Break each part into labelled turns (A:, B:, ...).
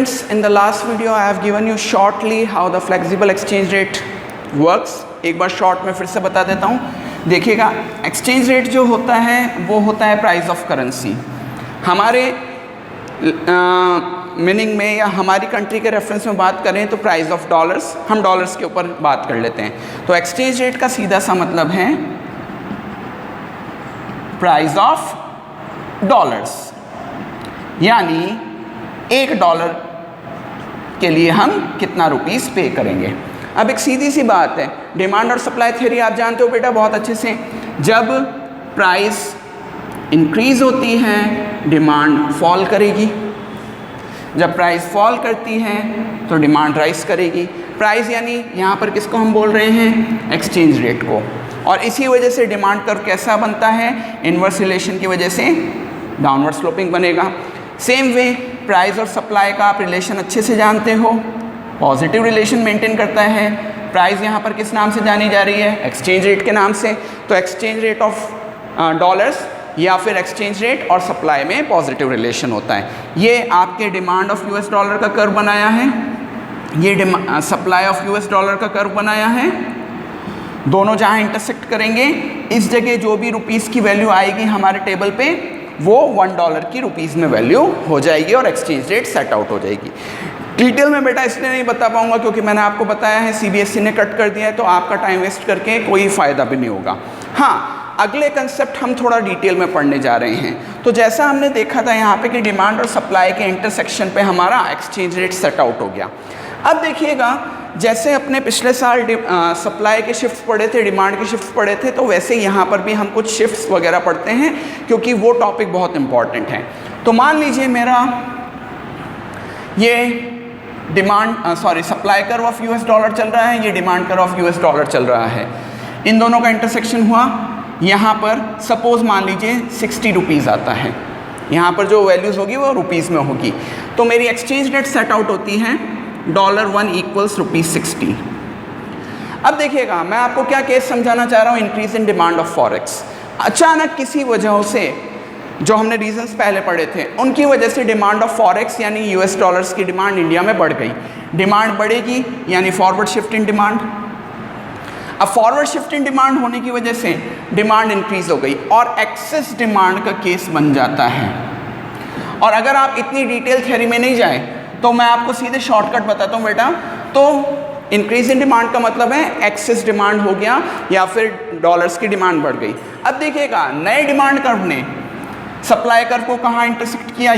A: In the last video I have given you shortly how the flexible exchange rate works. एक बार short में फिर से बता देता हूँ. देखिएगा, एक्सचेंज रेट जो होता है वो होता है प्राइस ऑफ करेंसी. हमारे मीनिंग में या हमारी कंट्री के रेफरेंस में बात करें तो प्राइस ऑफ डॉलर्स, हम डॉलर्स के ऊपर बात कर लेते हैं. तो एक्सचेंज रेट का सीधा सा मतलब है प्राइस ऑफ डॉलर्स, यानी $1 के लिए हम कितना रुपीस पे करेंगे. अब एक सीधी सी बात है, डिमांड और सप्लाई थ्योरी आप जानते हो बेटा बहुत अच्छे से. जब प्राइस इंक्रीज होती है डिमांड फॉल करेगी, जब प्राइस फॉल करती है तो डिमांड राइज करेगी. प्राइस यानी यहाँ पर किसको हम बोल रहे हैं, एक्सचेंज रेट को. और इसी वजह से डिमांड कर्व कैसा बनता है, इनवर्स रिलेशन की वजह से डाउनवर्ड स्लोपिंग बनेगा. सेम वे प्राइस और सप्लाई का आप रिलेशन अच्छे से जानते हो, पॉजिटिव रिलेशन मेंटेन करता है. प्राइस यहाँ पर किस नाम से जानी जा रही है, एक्सचेंज रेट के नाम से. तो एक्सचेंज रेट ऑफ डॉलर्स या फिर एक्सचेंज रेट और सप्लाई में पॉजिटिव रिलेशन होता है. ये आपके डिमांड ऑफ US डॉलर का कर्व बनाया है, ये सप्लाई ऑफ US डॉलर का कर्व बनाया है. दोनों जहाँ इंटरसेक्ट करेंगे इस जगह जो भी रुपीज़ की वैल्यू आएगी हमारे टेबल पे वो $1 की रुपीज़ में वैल्यू हो जाएगी और एक्सचेंज रेट सेट आउट हो जाएगी. डिटेल में बेटा इसलिए नहीं बता पाऊंगा क्योंकि मैंने आपको बताया है CBSE ने कट कर दिया है, तो आपका टाइम वेस्ट करके कोई फ़ायदा भी नहीं होगा. हाँ, अगले कंसेप्ट हम थोड़ा डिटेल में पढ़ने जा रहे हैं. तो जैसा हमने देखा था यहाँ पे कि डिमांड और सप्लाई के इंटरसेक्शन पे हमारा एक्सचेंज रेट सेट आउट हो गया. अब देखिएगा, जैसे अपने पिछले साल सप्लाई के शिफ्ट पढ़े थे, डिमांड के शिफ्ट पढ़े थे, तो वैसे यहाँ पर भी हम कुछ शिफ्ट्स वगैरह पढ़ते हैं क्योंकि वो टॉपिक बहुत इंपॉर्टेंट है. तो मान लीजिए मेरा ये supply curve of US dollar चल रहा है, ये demand curve of US dollar चल रहा है. इन दोनों का इंटरसेक्शन हुआ. यहाँ पर सपोज मान लीजिए 60 रुपीज़ आता है, यहाँ पर जो वैल्यूज़ होगी वो रुपीज़ में होगी. तो मेरी एक्सचेंज रेट सेट आउट होती है $1 = ₹60. अब देखिएगा, मैं आपको क्या केस समझाना चाह रहा हूँ, increase in demand of forex. अचानक किसी वजह से जो हमने रीजंस पहले पढ़े थे उनकी वजह से डिमांड ऑफ फॉरेक्स यानी US डॉलर्स की डिमांड इंडिया में बढ़ गई. डिमांड बढ़ेगी यानी फॉरवर्ड शिफ्ट इन डिमांड. अब फॉरवर्ड शिफ्ट इन डिमांड होने की वजह से डिमांड इंक्रीज हो गई और एक्सेस डिमांड का केस बन जाता है. और अगर आप इतनी डिटेल थ्योरी में नहीं जाए तो मैं आपको सीधे शॉर्टकट बताता हूँ बेटा. तो इंक्रीज इन डिमांड का मतलब है एक्सेस डिमांड हो गया या फिर डॉलर्स की डिमांड बढ़ गई. अब देखिएगा, नए डिमांड कर्व ने सप्लाई कर्व को कहाँ इंटरसेक्ट किया,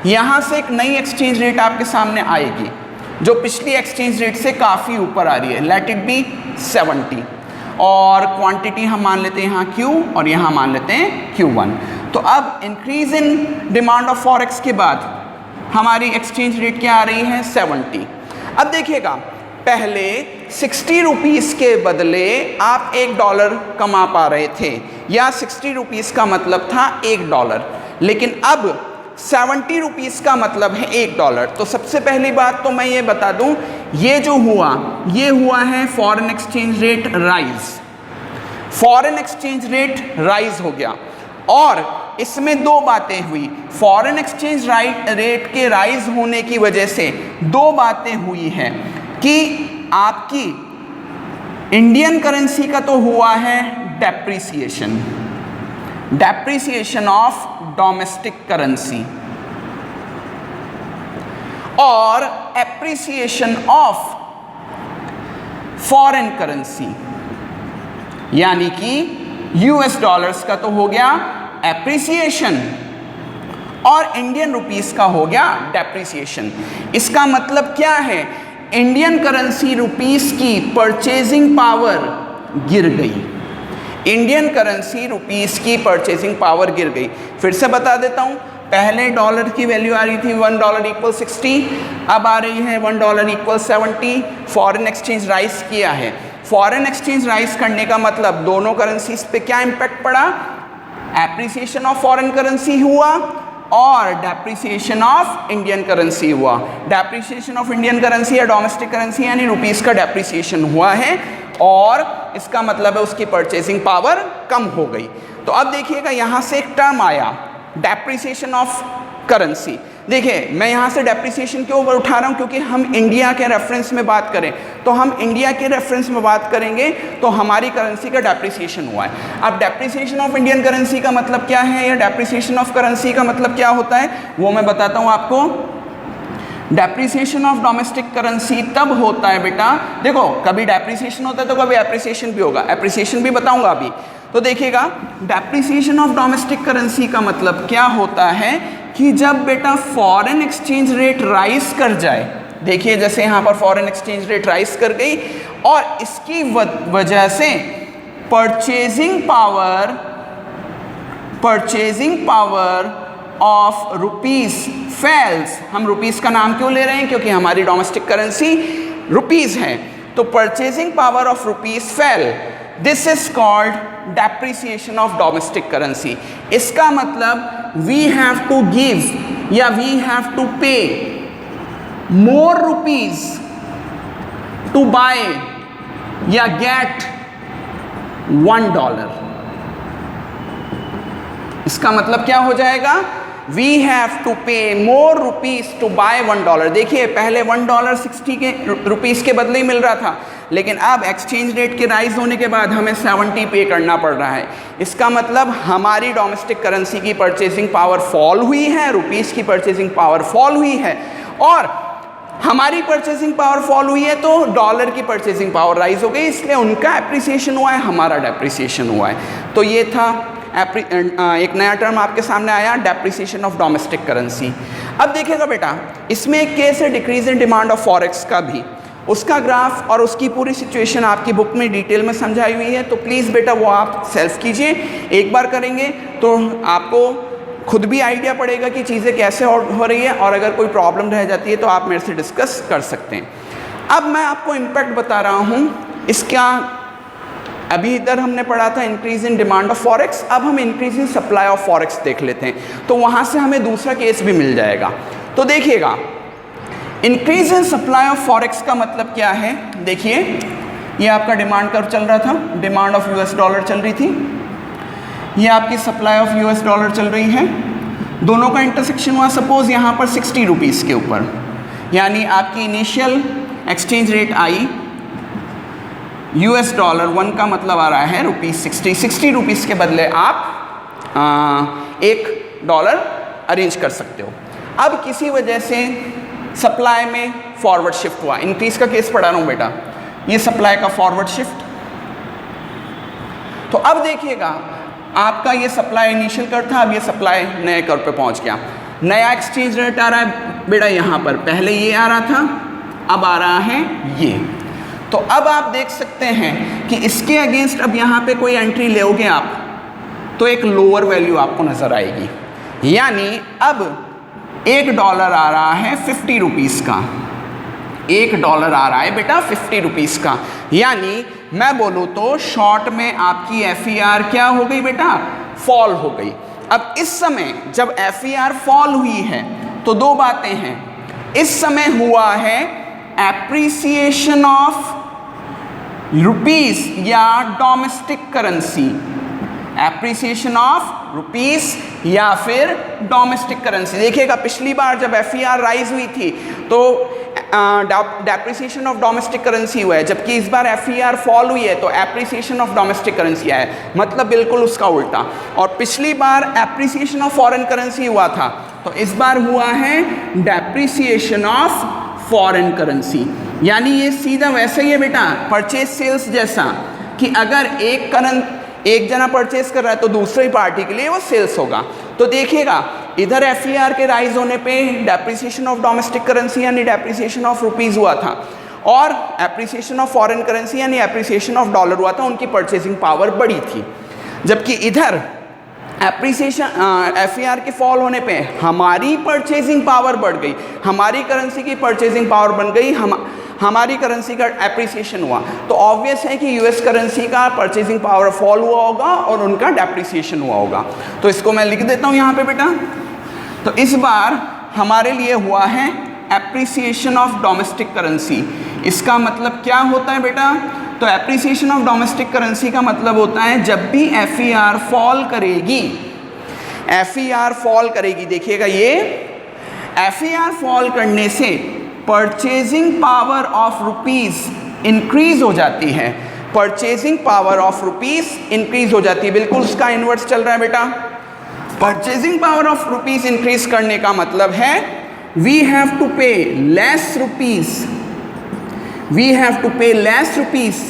A: यहाँ से एक नई एक्सचेंज रेट आपके सामने आएगी जो पिछली एक्सचेंज रेट से काफ़ी ऊपर आ रही है. लेट इट बी 70 और क्वांटिटी हम मान लेते हैं यहाँ Q और यहाँ मान लेते हैं Q1. तो अब increase in demand of forex के बाद हमारी एक्सचेंज रेट क्या आ रही है, 70. अब देखिएगा, पहले 60 रुपीज़ के बदले आप $1 कमा पा रहे थे, या 60 रुपीज़ का मतलब था $1, लेकिन अब 70 रुपीज़ का मतलब है $1. तो सबसे पहली बात तो मैं ये बता दूं, ये जो हुआ ये हुआ है foreign exchange rate rise. Foreign exchange rate rise हो गया और इसमें दो बातें हुई. फॉरेन एक्सचेंज रेट के राइज होने की वजह से दो बातें हुई हैं कि आपकी इंडियन करेंसी का तो हुआ है डेप्रिसिएशन ऑफ डोमेस्टिक करेंसी और एप्रिसिएशन ऑफ फॉरेन करेंसी, यानी कि US डॉलर्स का तो हो गया एप्रिसिएशन और इंडियन रुपीस का हो गया डेप्रिसिएशन. इसका मतलब क्या है, इंडियन करेंसी रुपीस की परचेजिंग पावर गिर गई. इंडियन करेंसी रुपीस की परचेजिंग पावर गिर गई. फिर से बता देता हूं, पहले डॉलर की वैल्यू आ रही थी $1 = 60, अब आ रही है $1 = 70. फॉरेन एक्सचेंज राइज किया है. फॉरेन एक्सचेंज राइज करने का मतलब दोनों करेंसीज पे क्या इंपैक्ट पड़ा, एप्रिसिएशन ऑफ फॉरेन करेंसी हुआ और डेप्रिसिएशन ऑफ इंडियन करेंसी हुआ. डेप्रिसिएशन ऑफ इंडियन करेंसी या डोमेस्टिक करेंसी यानी रुपीस का डेप्रिसिएशन हुआ है और इसका मतलब है उसकी परचेसिंग पावर कम हो गई. तो अब देखिएगा, यहाँ से एक टर्म आया डेप्रिसिएशन ऑफ करेंसी. देखिए मैं यहाँ से डेप्रिसिएशन क्यों उठा रहा हूँ, क्योंकि हम इंडिया के रेफरेंस में बात करें तो हम इंडिया के रेफरेंस में बात करेंगे तो हमारी करेंसी का डेप्रिसिएशन हुआ है। अब डेप्रिसिएशन ऑफ इंडियन करेंसी का मतलब क्या है या डेप्रिसिएशन ऑफ करेंसी का मतलब क्या होता है वो मैं बताता हूँ आपको। डेप्रिसिएशन ऑफ डोमेस्टिक करेंसी तब होता है बेटा, देखो कभी डेप्रिसिएशन होता है तो कभी एप्रिसिएशन भी होगा, एप्रिसिएशन भी बताऊंगा अभी। तो देखिएगा डेप्रिसिएशन ऑफ डोमेस्टिक करेंसी का मतलब क्या होता है कि जब बेटा फॉरेन एक्सचेंज रेट राइज कर जाए, देखिए जैसे यहाँ पर फॉरेन एक्सचेंज रेट राइज कर गई और इसकी वजह से purchasing power of rupees fails. हम रुपीज का नाम क्यों ले रहे हैं, क्योंकि हमारी डोमेस्टिक करेंसी रुपीज है, तो purchasing power of rupees fail, this is called depreciation of domestic currency. इसका मतलब वी हैव टू गिव या वी हैव टू पे मोर रुपीज टू बाय या गेट $1। इसका मतलब क्या हो जाएगा, वी हैव टू पे मोर रुपीज टू बाय $1। देखिए पहले $1 60 के रुपीज के बदले ही मिल रहा था, लेकिन अब एक्सचेंज रेट के राइज होने के बाद हमें 70 पे करना पड़ रहा है। इसका मतलब हमारी डोमेस्टिक करेंसी की परचेजिंग पावर फॉल हुई है, रुपीस की परचेजिंग पावर फॉल हुई है, और हमारी परचेजिंग पावर फॉल हुई है तो डॉलर की परचेजिंग पावर राइज हो गई, इसलिए उनका एप्रिसिएशन हुआ है, हमारा डेप्रिसिएशन हुआ है। तो ये था एक नया टर्म आपके सामने आया, डेप्रिसिएशन ऑफ डोमेस्टिक करेंसी। अब देखिएगा बेटा इसमें एक केस है decrease in demand of forex का भी, उसका ग्राफ और उसकी पूरी सिचुएशन आपकी बुक में डिटेल में समझाई हुई है, तो प्लीज़ बेटा वो आप सेल्फ कीजिए। एक बार करेंगे तो आपको खुद भी आइडिया पड़ेगा कि चीज़ें कैसे हो रही है, और अगर कोई प्रॉब्लम रह जाती है तो आप मेरे से डिस्कस कर सकते हैं। अब मैं आपको इम्पैक्ट बता रहा हूँ इसका। अभी इधर हमने पढ़ा था increase in demand of forex, अब हम increase in supply of forex देख लेते हैं, तो वहाँ से हमें दूसरा केस भी मिल जाएगा। तो देखिएगा increase in supply of forex का मतलब क्या है, देखिए ये आपका डिमांड कर्व चल रहा था, डिमांड ऑफ US डॉलर चल रही थी, ये आपकी सप्लाई ऑफ US डॉलर चल रही है, दोनों का इंटरसेक्शन हुआ सपोज यहाँ पर 60 रुपीज़ के ऊपर, यानी आपकी initial exchange rate I US dollar 1 का मतलब आ रहा है ₹60 रुपीज़ के बदले आप $1 अरेंज कर सकते हो। अब किसी वजह से सप्लाई में फॉरवर्ड शिफ्ट हुआ, इंक्रीज का केस पढ़ा रहा हूँ बेटा, ये सप्लाई का फॉरवर्ड शिफ्ट। तो अब देखिएगा आपका ये सप्लाई इनिशियल कर्व था, अब ये सप्लाई नए कर्व पे पहुंच गया, नया एक्सचेंज रेट आ रहा है बेटा यहाँ पर, पहले ये आ रहा था अब आ रहा है ये। तो अब आप देख सकते हैं कि इसके अगेंस्ट अब यहाँ पे कोई एंट्री लेओगे आप तो एक लोअर वैल्यू आपको नज़र आएगी, यानी अब $1 आ रहा है 50 रुपीज़ का, $1 आ रहा है बेटा 50 रुपीज़ का, यानी मैं बोलूँ तो शॉर्ट में आपकी FER क्या हो गई बेटा, फॉल हो गई। अब इस समय जब FER फॉल हुई है तो दो बातें हैं, इस समय हुआ है एप्रिसिएशन ऑफ रुपीस या domestic currency, appreciation of rupees या फिर डोमेस्टिक करेंसी। देखिएगा पिछली बार जब FER राइज हुई थी तो डेप्रिसिएशन ऑफ डोमेस्टिक करेंसी हुआ है, जबकि इस बार FER फॉल हुई है तो एप्रिसिएशन ऑफ डोमेस्टिक करेंसी आया है, मतलब बिल्कुल उसका उल्टा। और पिछली बार एप्रिसिएशन ऑफ फॉरेन करेंसी हुआ था तो इस बार हुआ है डेप्रिसिएशन ऑफ फॉरेन करेंसी, यानी ये सीधा वैसे ही है बेटा परचेज सेल्स जैसा, कि अगर एक जना परचेज कर रहा है तो दूसरी पार्टी के लिए वो सेल्स होगा। तो देखिएगा इधर FER के राइज होने पे डेप्रिसिएशन ऑफ डोमेस्टिक करेंसी यानी डेप्रिसिएशन ऑफ रुपीज़ हुआ था, और एप्रिसिएशन ऑफ फॉरेन करेंसी यानी एप्रिसिएशन ऑफ डॉलर हुआ था, उनकी परचेजिंग पावर बढ़ी थी। जबकि इधर एप्रिसिएशन FER के फॉल होने पे हमारी परचेजिंग पावर बढ़ गई, हमारी करेंसी की परचेजिंग पावर बन गई, हमारी करेंसी का एप्रिसिएशन हुआ, तो ऑब्वियस है कि US करेंसी का परचेजिंग पावर फॉल हुआ होगा और उनका डेप्रिसिएशन हुआ होगा। तो इसको मैं लिख देता हूँ यहाँ पे बेटा। तो इस बार हमारे लिए हुआ है एप्रिसिएशन ऑफ डोमेस्टिक करेंसी। इसका मतलब क्या होता है बेटा, तो एप्रिसिएशन ऑफ डोमेस्टिक करेंसी का मतलब होता है जब भी FER फॉल करेगी, FER फॉल करेगी, देखिएगा ये FAR फॉल करने से purchasing power of rupees increase हो जाती है, purchasing power of rupees increase हो जाती है, बिल्कुल उसका इनवर्स चल रहा है बेटा। Purchasing power of rupees increase करने का मतलब है we have to pay less rupees, we have to pay less rupees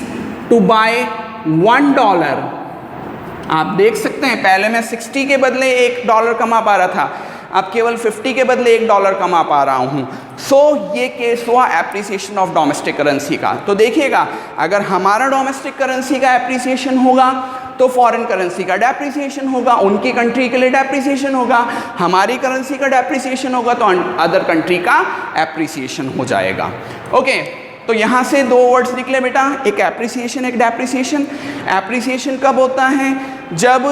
A: to buy $1। आप देख सकते हैं पहले मैं 60 के बदले $1 कमा पा रहा था, अब केवल 50 के बदले $1 कमा पा रहा हूँ। सो ये केस हुआ एप्रिसिएशन ऑफ डोमेस्टिक करेंसी का। तो देखिएगा अगर हमारा डोमेस्टिक करेंसी का एप्रिसिएशन होगा तो फॉरेन करेंसी का डेप्रिसिएशन होगा, उनकी कंट्री के लिए डेप्रिसिएशन होगा, हमारी करेंसी का डेप्रिसिएशन होगा तो अदर कंट्री का एप्रिसिएशन हो जाएगा। ओके, तो यहाँ से दो वर्ड्स निकले बेटा, एक एप्रिसिएशन एक डेप्रिसिएशन। एप्रिसिएशन कब होता है? जब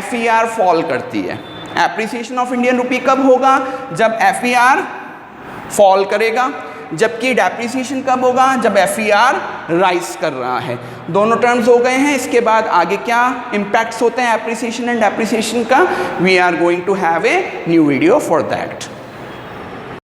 A: FAR फॉल करती है। एप्रिसिएशन ऑफ इंडियन रुपी कब होगा? जब FAR फॉल करेगा। जबकि डेप्रिसिएशन कब होगा? जब FAR राइज कर रहा है। दोनों टर्म्स हो गए हैं। इसके बाद आगे क्या इम्पैक्ट्स होते हैं एप्रिसिएशन एंड डेप्रिसिएशन का, we are going to have a new video for that.